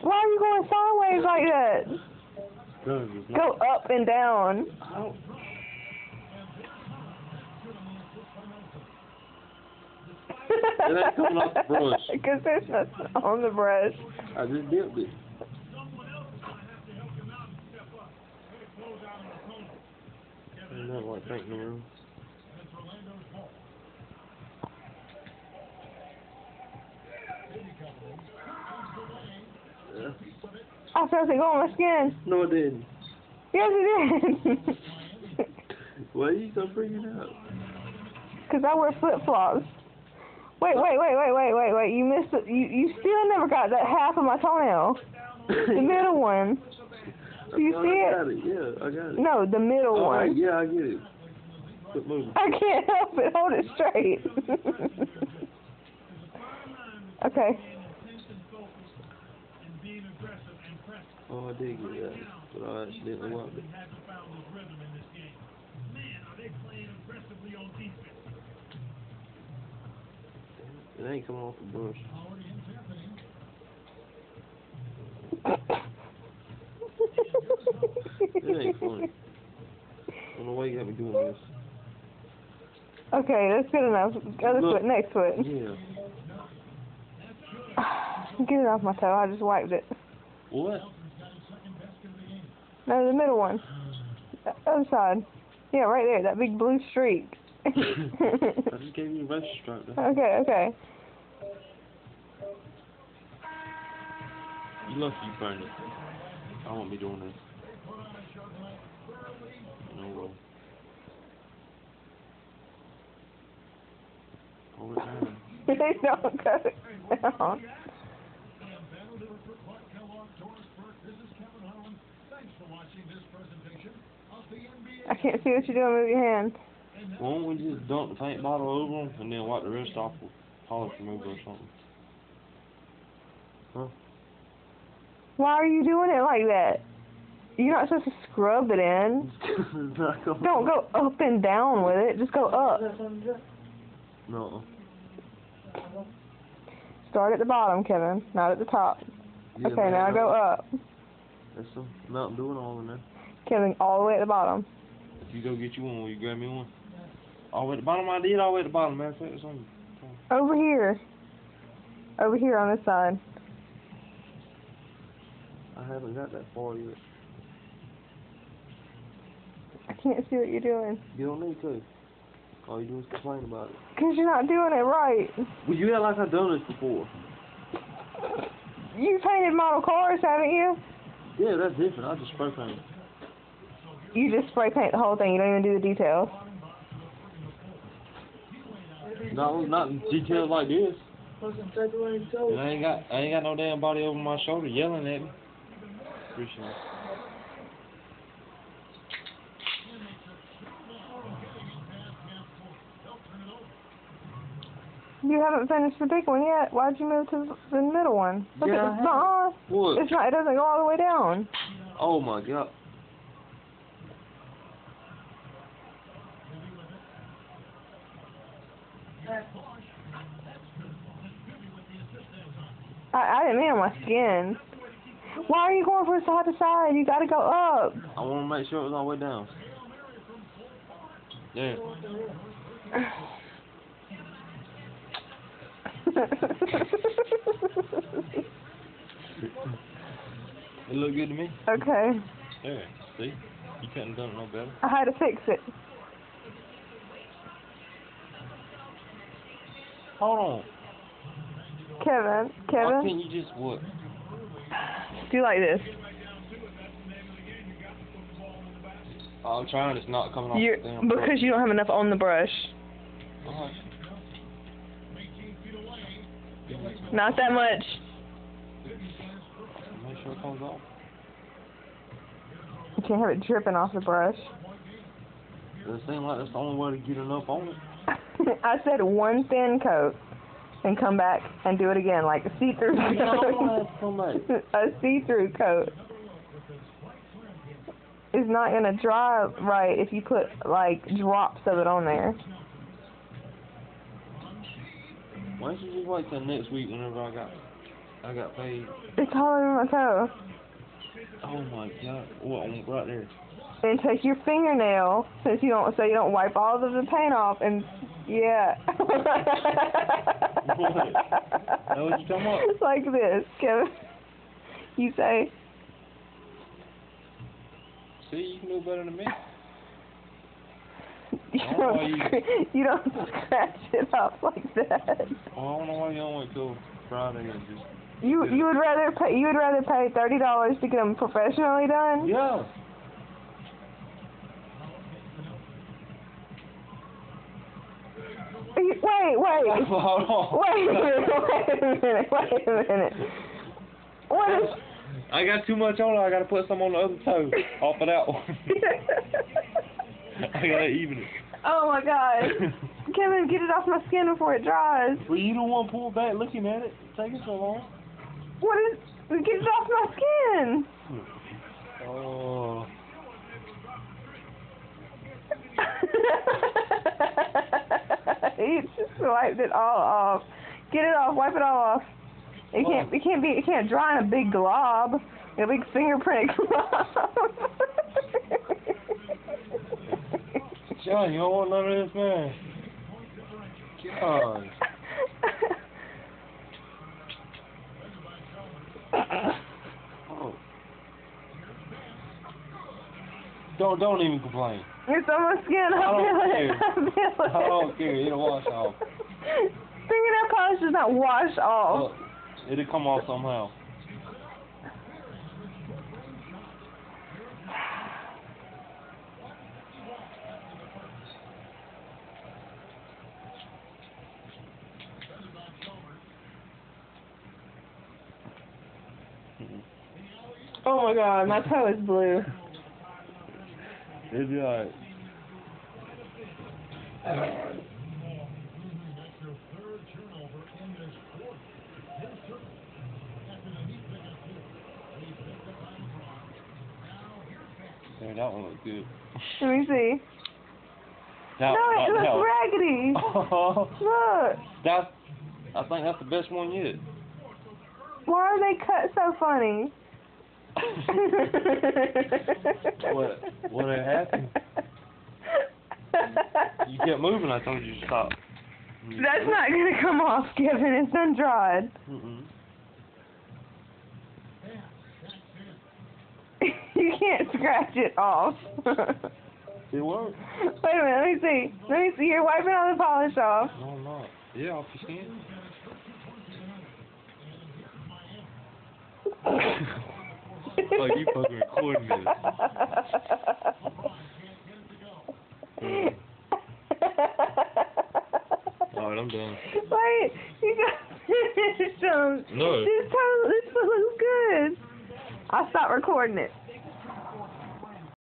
Why are you going sideways like that? Go up and down. It ain't coming off the brush. Because there's nothing on the brush. I just dipped it. Ain't nothing like painting the room. Yeah. I felt it go on my skin. No, it didn't. Yes, it did. Why you so freaking out? Because I wear flip-flops. Wait. You missed it. You still never got that half of my toenail. The middle one. Do you see I got it? it. Yeah, I got it. No, the middle one. Yeah, I get it. Quit moving. I can't help it. Hold it straight. Okay. Oh, I did get that, but I accidentally wiped it. It ain't coming off the brush. It ain't funny. I don't know why you got me doing this. Okay, that's good enough. Other foot, next foot. Yeah. Get it off my toe. I just wiped it. What? No, the middle one. The other side. Yeah, right there. That big blue streak. I just gave you a race stripe there. Okay. You lucky you burned it. I won't be doing this. No way. Hold it down. They don't cut it down. I can't see what you're doing with your hand. Why don't we just dump the paint bottle over them and then wipe the rest off with polish remover or something? Huh? Why are you doing it like that? You're not supposed to scrub it in. Don't go up and down with it. Just go up. No. Start at the bottom, Kevin, not at the top. Yeah, Okay, now go up. That's some Mountain Dew and all in there. Kevin, all the way at the bottom. If you go get you one, will you grab me one? All the way at the bottom? I did all the way at the bottom. Matter of fact, it's on. Over here. Over here on this side. I haven't got that far yet. I can't see what you're doing. You don't need to. All you do is complain about it. Because you're not doing it right. Well, you act like I've done this before. You painted model cars, haven't you? Yeah, that's different. I just spray paint. You just spray paint the whole thing. You don't even do the details. No, not in details like this. And I ain't got no damn body over my shoulder yelling at me. Appreciate it. You haven't finished the big one yet. Why'd you move to the middle one? Look Yeah, at the What? It's not. It doesn't go all the way down. Oh my god. I didn't mean on my skin. Why are you going from side to side? You gotta go up. I want to make sure it was all the way down. Yeah. It looked good to me. Okay. Yeah, see? You couldn't have done it no better. I had to fix it. Hold on. Kevin. Why can't you just what? Do like this. I'm trying, it's not coming off the damn Because brush. you don't have enough on the brush. Alright. Not that much. Make sure it comes off. You can't have it dripping off the brush. It seems like that's the only way to get enough on it. I said one thin coat and come back and do it again, like a see-through coat. A see-through coat. It's not going to dry right if you put, like, drops of it on there. Why don't you just wait till next week whenever I got paid? It's all over my toe. Oh my god. What, right there? And take your fingernail, since you don't wipe all of the paint off, and yeah. What? Know what you talking about? Like this, Kevin. You say. See, you can do better than me. You don't scratch it off like that. Well, I don't know why you don't wait till Friday and just. You would rather pay $30 to get them professionally done? Yeah. Wait. Hold on. Wait a minute. What is... I got too much on it. I gotta put some on the other toe. Off of that one. I gotta even it. Oh my god. Kevin, get it off my skin before it dries. Well, you don't want to pull back looking at it. It's taking so long. What is... Get it off my skin. Oh. You just wiped it all off. Get it off. Wipe it all off. It can't dry in a big glob. A big fingerprint glob. John, you don't want none of this, man. God. Oh. Don't even complain. It's on my skin. I don't care. It'll wash off. Fingernail polish does not wash off. Look, it'll come off somehow. Oh my god, my toe is blue. It'll be alright. Yeah, that one looks good. Let me see. Now, no, it looks raggedy. Look. I think that's the best one yet. Why are they cut so funny? What had happened? You kept moving, I told you to stop. That's not going to come off, Kevin. It's undried. You can't scratch it off. It won't. Wait a minute, let me see. You're wiping all the polish off. No, I'm not. Yeah, off your skin. Like you fucking recording this. Alright, I'm done. Wait, you got to finish them. No. This foot looks good. I'll stop recording it.